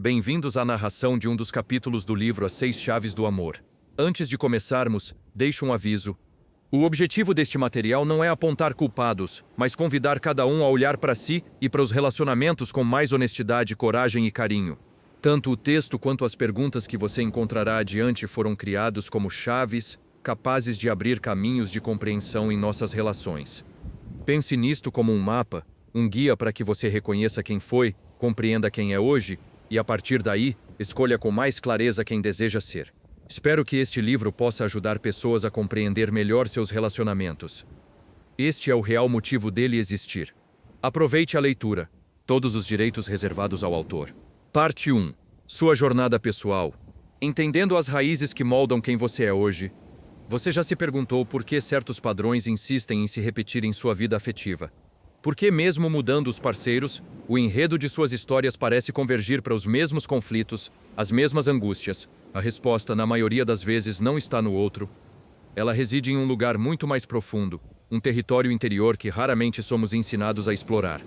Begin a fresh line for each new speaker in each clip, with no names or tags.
Bem-vindos à narração de um dos capítulos do livro As Seis Chaves do Amor. Antes de começarmos, deixo um aviso. O objetivo deste material não é apontar culpados, mas convidar cada um a olhar para si e para os relacionamentos com mais honestidade, coragem e carinho. Tanto o texto quanto as perguntas que você encontrará adiante foram criados como chaves, capazes de abrir caminhos de compreensão em nossas relações. Pense nisto como um mapa, um guia para que você reconheça quem foi, compreenda quem é hoje e, a partir daí, escolha com mais clareza quem deseja ser. Espero que este livro possa ajudar pessoas a compreender melhor seus relacionamentos. Este é o real motivo dele existir. Aproveite a leitura. Todos os direitos reservados ao autor. Parte 1. Sua jornada pessoal. Entendendo as raízes que moldam quem você é hoje. Você já se perguntou por que certos padrões insistem em se repetir em sua vida afetiva? Por que, mesmo mudando os parceiros, o enredo de suas histórias parece convergir para os mesmos conflitos, as mesmas angústias? A resposta, na maioria das vezes, não está no outro. Ela reside em um lugar muito mais profundo, um território interior que raramente somos ensinados a explorar.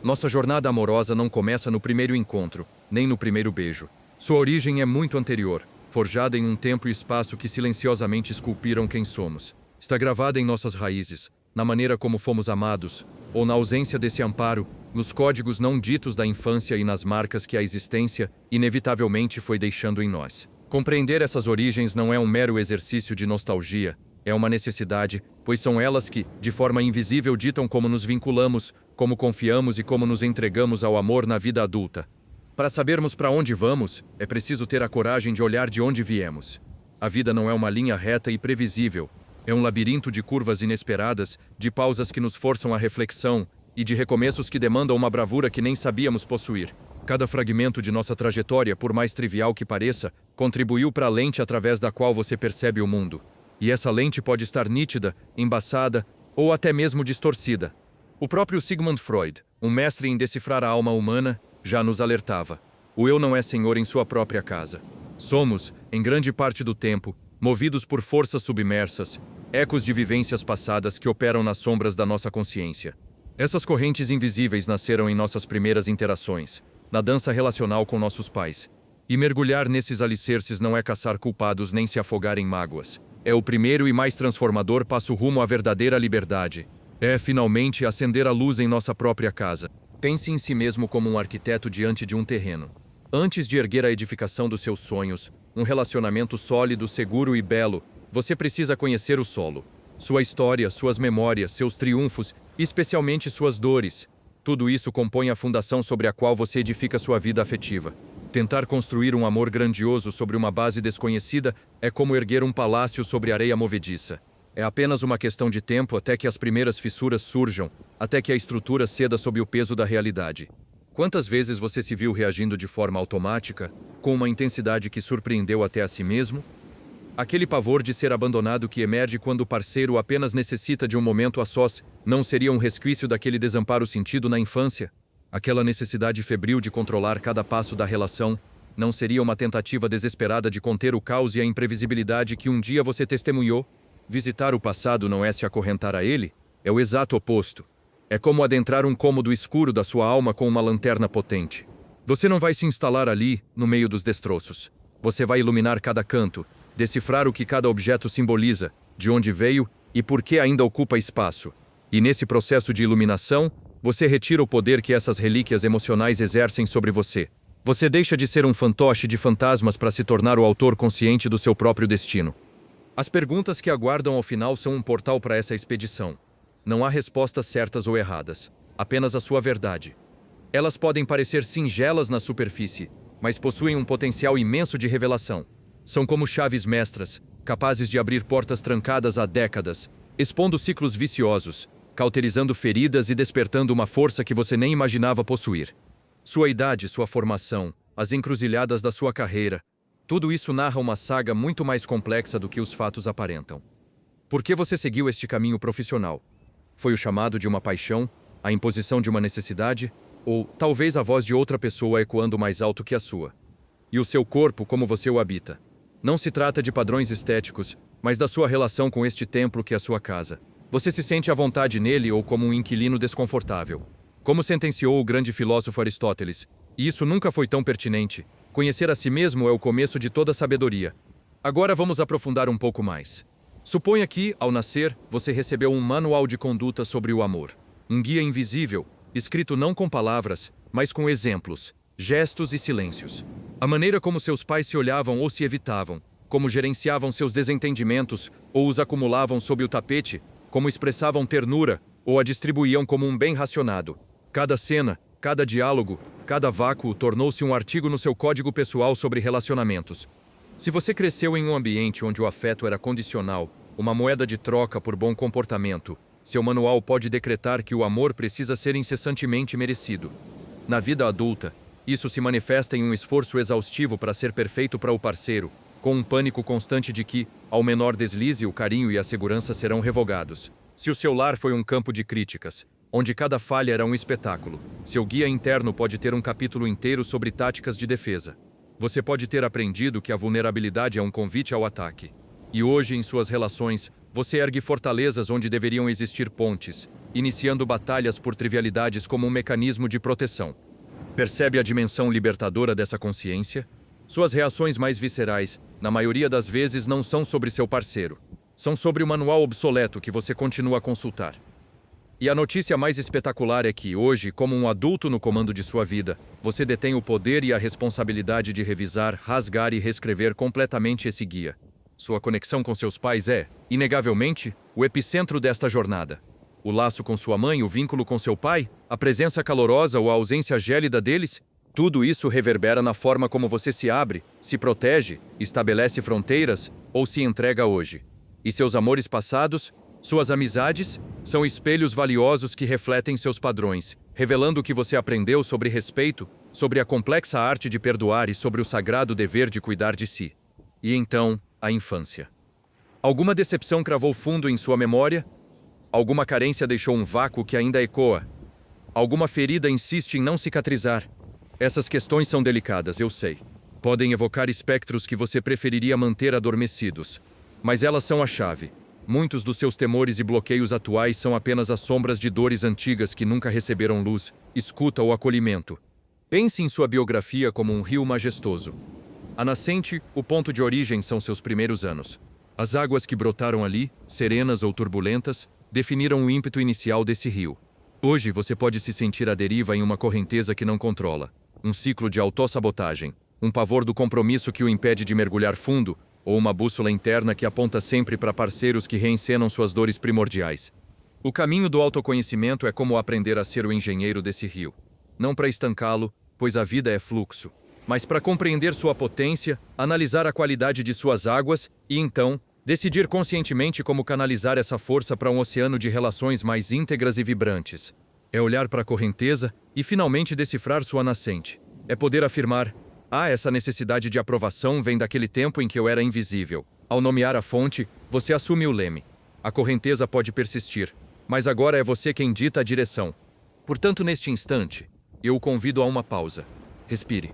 Nossa jornada amorosa não começa no primeiro encontro, nem no primeiro beijo. Sua origem é muito anterior, forjada em um tempo e espaço que silenciosamente esculpiram quem somos. Está gravada em nossas raízes, na maneira como fomos amados, ou na ausência desse amparo, nos códigos não ditos da infância e nas marcas que a existência, inevitavelmente, foi deixando em nós. Compreender essas origens não é um mero exercício de nostalgia, é uma necessidade, pois são elas que, de forma invisível, ditam como nos vinculamos, como confiamos e como nos entregamos ao amor na vida adulta. Para sabermos para onde vamos, é preciso ter a coragem de olhar de onde viemos. A vida não é uma linha reta e previsível. É um labirinto de curvas inesperadas, de pausas que nos forçam à reflexão e de recomeços que demandam uma bravura que nem sabíamos possuir. Cada fragmento de nossa trajetória, por mais trivial que pareça, contribuiu para a lente através da qual você percebe o mundo. E essa lente pode estar nítida, embaçada ou até mesmo distorcida. O próprio Sigmund Freud, um mestre em decifrar a alma humana, já nos alertava. O eu não é senhor em sua própria casa. Somos, em grande parte do tempo, movidos por forças submersas, ecos de vivências passadas que operam nas sombras da nossa consciência. Essas correntes invisíveis nasceram em nossas primeiras interações, na dança relacional com nossos pais. E mergulhar nesses alicerces não é caçar culpados nem se afogar em mágoas. É o primeiro e mais transformador passo rumo à verdadeira liberdade. É, finalmente, acender a luz em nossa própria casa. Pense em si mesmo como um arquiteto diante de um terreno. Antes de erguer a edificação dos seus sonhos, um relacionamento sólido, seguro e belo, você precisa conhecer o solo. Sua história, suas memórias, seus triunfos e especialmente suas dores. Tudo isso compõe a fundação sobre a qual você edifica sua vida afetiva. Tentar construir um amor grandioso sobre uma base desconhecida é como erguer um palácio sobre areia movediça. É apenas uma questão de tempo até que as primeiras fissuras surjam, até que a estrutura ceda sob o peso da realidade. Quantas vezes você se viu reagindo de forma automática, com uma intensidade que surpreendeu até a si mesmo? Aquele pavor de ser abandonado que emerge quando o parceiro apenas necessita de um momento a sós, não seria um resquício daquele desamparo sentido na infância? Aquela necessidade febril de controlar cada passo da relação, não seria uma tentativa desesperada de conter o caos e a imprevisibilidade que um dia você testemunhou? Visitar o passado não é se acorrentar a ele, é o exato oposto. É como adentrar um cômodo escuro da sua alma com uma lanterna potente. Você não vai se instalar ali, no meio dos destroços. Você vai iluminar cada canto, decifrar o que cada objeto simboliza, de onde veio e por que ainda ocupa espaço. E nesse processo de iluminação, você retira o poder que essas relíquias emocionais exercem sobre você. Você deixa de ser um fantoche de fantasmas para se tornar o autor consciente do seu próprio destino. As perguntas que aguardam ao final são um portal para essa expedição. Não há respostas certas ou erradas, apenas a sua verdade. Elas podem parecer singelas na superfície, mas possuem um potencial imenso de revelação. São como chaves mestras, capazes de abrir portas trancadas há décadas, expondo ciclos viciosos, cauterizando feridas e despertando uma força que você nem imaginava possuir. Sua idade, sua formação, as encruzilhadas da sua carreira, tudo isso narra uma saga muito mais complexa do que os fatos aparentam. Por que você seguiu este caminho profissional? Foi o chamado de uma paixão, a imposição de uma necessidade, ou talvez a voz de outra pessoa ecoando mais alto que a sua? E o seu corpo, como você o habita? Não se trata de padrões estéticos, mas da sua relação com este templo que é a sua casa. Você se sente à vontade nele ou como um inquilino desconfortável? Como sentenciou o grande filósofo Aristóteles, e isso nunca foi tão pertinente, Conhecer a si mesmo é o começo de toda sabedoria. Agora vamos aprofundar um pouco mais. Suponha que, ao nascer, você recebeu um manual de conduta sobre o amor. Um guia invisível, escrito não com palavras, mas com exemplos, gestos e silêncios. A maneira como seus pais se olhavam ou se evitavam, como gerenciavam seus desentendimentos ou os acumulavam sob o tapete, como expressavam ternura ou a distribuíam como um bem racionado. Cada cena, cada diálogo, cada vácuo tornou-se um artigo no seu código pessoal sobre relacionamentos. Se você cresceu em um ambiente onde o afeto era condicional, uma moeda de troca por bom comportamento, seu manual pode decretar que o amor precisa ser incessantemente merecido. Na vida adulta, isso se manifesta em um esforço exaustivo para ser perfeito para o parceiro, com um pânico constante de que, ao menor deslize, o carinho e a segurança serão revogados. Se o seu lar foi um campo de críticas, onde cada falha era um espetáculo, seu guia interno pode ter um capítulo inteiro sobre táticas de defesa. Você pode ter aprendido que a vulnerabilidade é um convite ao ataque. E hoje, em suas relações, você ergue fortalezas onde deveriam existir pontes, iniciando batalhas por trivialidades como um mecanismo de proteção. Percebe a dimensão libertadora dessa consciência? Suas reações mais viscerais, na maioria das vezes, não são sobre seu parceiro. São sobre o manual obsoleto que você continua a consultar. E a notícia mais espetacular é que, hoje, como um adulto no comando de sua vida, você detém o poder e a responsabilidade de revisar, rasgar e reescrever completamente esse guia. Sua conexão com seus pais é, inegavelmente, o epicentro desta jornada. O laço com sua mãe, o vínculo com seu pai, a presença calorosa ou a ausência gélida deles, tudo isso reverbera na forma como você se abre, se protege, estabelece fronteiras ou se entrega hoje. E seus amores passados, suas amizades, são espelhos valiosos que refletem seus padrões, revelando o que você aprendeu sobre respeito, sobre a complexa arte de perdoar e sobre o sagrado dever de cuidar de si. E então, a infância. Alguma decepção cravou fundo em sua memória? Alguma carência deixou um vácuo que ainda ecoa? Alguma ferida insiste em não cicatrizar? Essas questões são delicadas, eu sei. Podem evocar espectros que você preferiria manter adormecidos. Mas elas são a chave. Muitos dos seus temores e bloqueios atuais são apenas as sombras de dores antigas que nunca receberam luz, escuta ou acolhimento. Pense em sua biografia como um rio majestoso. A nascente, o ponto de origem são seus primeiros anos. As águas que brotaram ali, serenas ou turbulentas, definiram o ímpeto inicial desse rio. Hoje você pode se sentir à deriva em uma correnteza que não controla. Um ciclo de autossabotagem, um pavor do compromisso que o impede de mergulhar fundo, ou uma bússola interna que aponta sempre para parceiros que reencenam suas dores primordiais. O caminho do autoconhecimento é como aprender a ser o engenheiro desse rio. Não para estancá-lo, pois a vida é fluxo, mas para compreender sua potência, analisar a qualidade de suas águas e, então, decidir conscientemente como canalizar essa força para um oceano de relações mais íntegras e vibrantes. É olhar para a correnteza e finalmente decifrar sua nascente. É poder afirmar: essa necessidade de aprovação vem daquele tempo em que eu era invisível. Ao nomear a fonte, você assume o leme. A correnteza pode persistir, mas agora é você quem dita a direção. Portanto, neste instante, eu o convido a uma pausa. Respire.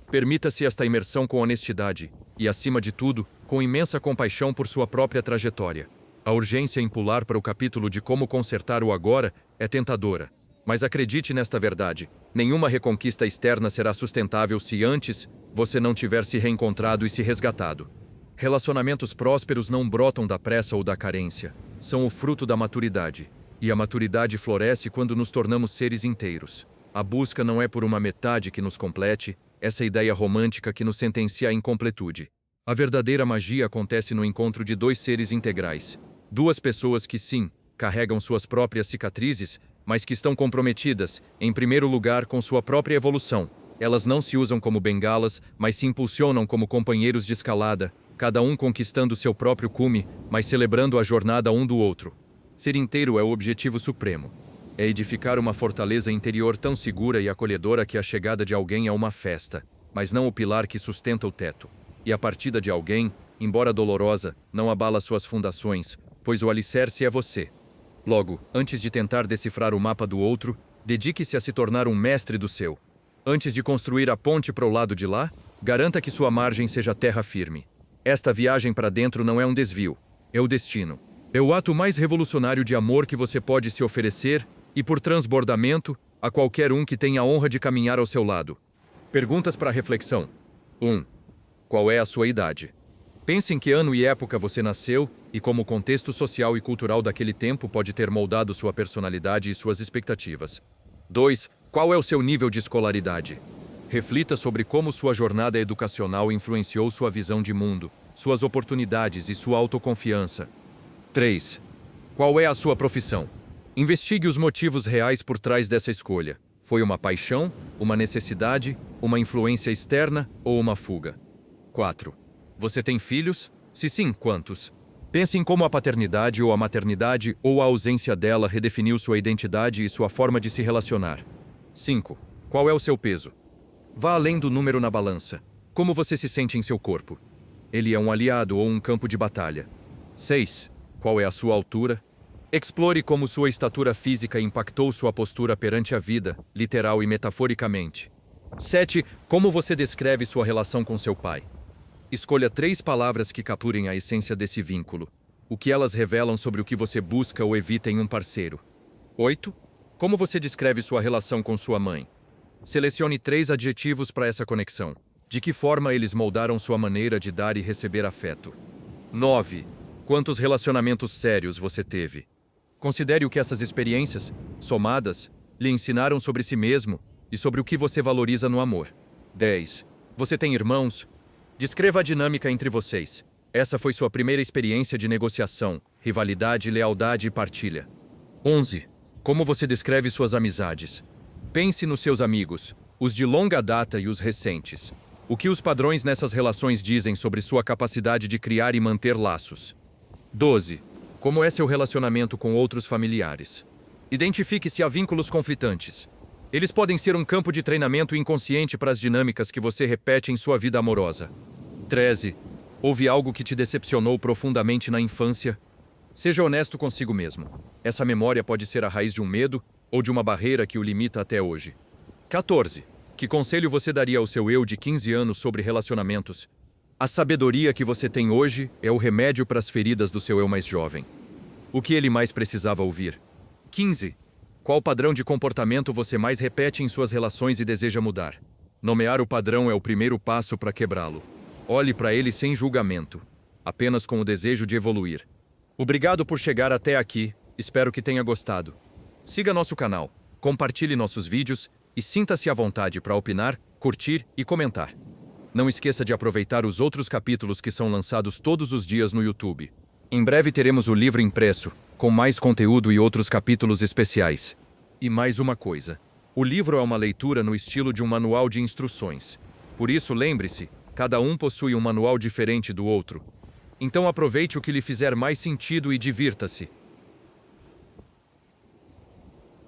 Permita-se esta imersão com honestidade e, acima de tudo, com imensa compaixão por sua própria trajetória. A urgência em pular para o capítulo de como consertar o agora é tentadora. Mas acredite nesta verdade, nenhuma reconquista externa será sustentável se antes você não tiver se reencontrado e se resgatado. Relacionamentos prósperos não brotam da pressa ou da carência, são o fruto da maturidade. E a maturidade floresce quando nos tornamos seres inteiros. A busca não é por uma metade que nos complete, essa ideia romântica que nos sentencia à incompletude. A verdadeira magia acontece no encontro de dois seres integrais. Duas pessoas que, sim, carregam suas próprias cicatrizes, mas que estão comprometidas, em primeiro lugar, com sua própria evolução. Elas não se usam como bengalas, mas se impulsionam como companheiros de escalada, cada um conquistando seu próprio cume, mas celebrando a jornada um do outro. Ser inteiro é o objetivo supremo. É edificar uma fortaleza interior tão segura e acolhedora que a chegada de alguém é uma festa, mas não o pilar que sustenta o teto. E a partida de alguém, embora dolorosa, não abala suas fundações, pois o alicerce é você. Logo, antes de tentar decifrar o mapa do outro, dedique-se a se tornar um mestre do seu. Antes de construir a ponte para o lado de lá, garanta que sua margem seja terra firme. Esta viagem para dentro não é um desvio, é o destino. É o ato mais revolucionário de amor que você pode se oferecer e, por transbordamento, a qualquer um que tenha a honra de caminhar ao seu lado. Perguntas para reflexão. 1. Qual é a sua idade? Pense em que ano e época você nasceu e como o contexto social e cultural daquele tempo pode ter moldado sua personalidade e suas expectativas. 2. Qual é o seu nível de escolaridade? Reflita sobre como sua jornada educacional influenciou sua visão de mundo, suas oportunidades e sua autoconfiança. 3. Qual é a sua profissão? Investigue os motivos reais por trás dessa escolha. Foi uma paixão, uma necessidade, uma influência externa ou uma fuga? 4. Você tem filhos? Se sim, quantos? Pense em como a paternidade ou a maternidade ou a ausência dela redefiniu sua identidade e sua forma de se relacionar. 5. Qual é o seu peso? Vá além do número na balança. Como você se sente em seu corpo? Ele é um aliado ou um campo de batalha? 6. Qual é a sua altura? Explore como sua estatura física impactou sua postura perante a vida, literal e metaforicamente. 7. Como você descreve sua relação com seu pai? Escolha 3 palavras que capturem a essência desse vínculo. O que elas revelam sobre o que você busca ou evita em um parceiro. 8. Como você descreve sua relação com sua mãe? Selecione 3 adjetivos para essa conexão. De que forma eles moldaram sua maneira de dar e receber afeto? 9. Quantos relacionamentos sérios você teve? Considere o que essas experiências, somadas, lhe ensinaram sobre si mesmo e sobre o que você valoriza no amor. 10. Você tem irmãos? Descreva a dinâmica entre vocês. Essa foi sua primeira experiência de negociação, rivalidade, lealdade e partilha. 11. Como você descreve suas amizades? Pense nos seus amigos, os de longa data e os recentes. O que os padrões nessas relações dizem sobre sua capacidade de criar e manter laços? 12. Como é seu relacionamento com outros familiares? Identifique se há vínculos conflitantes. Eles podem ser um campo de treinamento inconsciente para as dinâmicas que você repete em sua vida amorosa. 13. Houve algo que te decepcionou profundamente na infância? Seja honesto consigo mesmo. Essa memória pode ser a raiz de um medo ou de uma barreira que o limita até hoje. 14. Que conselho você daria ao seu eu de 15 anos sobre relacionamentos? A sabedoria que você tem hoje é o remédio para as feridas do seu eu mais jovem. O que ele mais precisava ouvir? 15. Qual padrão de comportamento você mais repete em suas relações e deseja mudar? Nomear o padrão é o primeiro passo para quebrá-lo. Olhe para ele sem julgamento, apenas com o desejo de evoluir. Obrigado por chegar até aqui, espero que tenha gostado. Siga nosso canal, compartilhe nossos vídeos e sinta-se à vontade para opinar, curtir e comentar. Não esqueça de aproveitar os outros capítulos que são lançados todos os dias no YouTube. Em breve teremos o livro impresso, com mais conteúdo e outros capítulos especiais. E mais uma coisa, o livro é uma leitura no estilo de um manual de instruções. Por isso, lembre-se, cada um possui um manual diferente do outro. Então aproveite o que lhe fizer mais sentido e divirta-se.